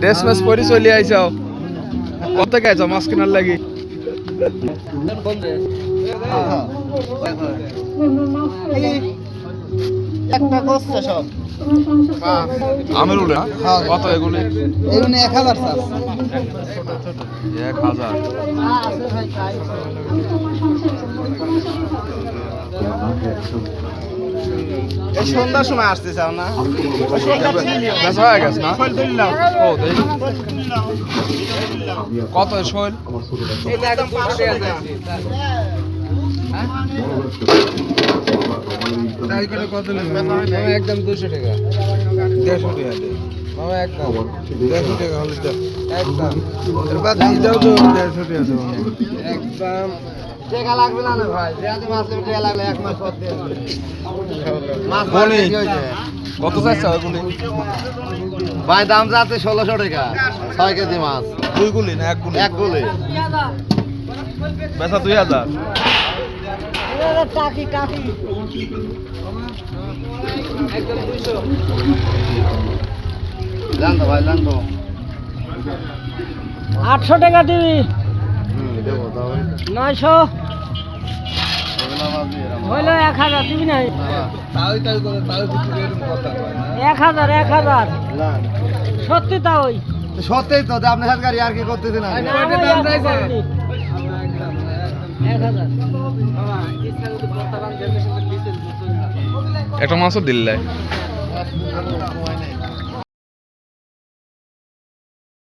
dress mace পরে চলে আইসাও কত টাকা আইসাও মাছ কেনার লাগি একটা করছে সব আমের উলে কত এগুলি এগুলো 1000 চাষ 1000 এই সন্ধ্যার সময় আসতে চাও না বেচা হয়ে গেছে না ও দেখি কত শোল একদম 500 টাকা কত একদম 200 টাকা 150 টাকা মামা একদম 150 টাকা হলে তো একদম এর বাদ এটাও তো 150 টাকা একদম টাকা লাগবে না ভাই যেতে মাছ টাকা লাগলে এক মাস পর দিয়ে মাছ বলি কি হইছে কত চাইছে ওগুলি ভাই দাম যাচ্ছে 1600 টাকা 6 কেজি মাছ দুই গুলি না এক গুলি এক গুলি বেচা 2000 টাকি টাকি একদম 200 জানতো ভাই জানতো 800 টাকা দিবি দেবো দাও 900 হইলো 1000 দিবি না তাই করে তাই বিক্রি এরকম কথা কয় না 1000 সত্যি তা ওই সত্যি তো যে আপনার সাথে গাড়ি আর কি করতেছেন না কয়টা দাম চাইছে 1000 একটা মাছও দিল্লাই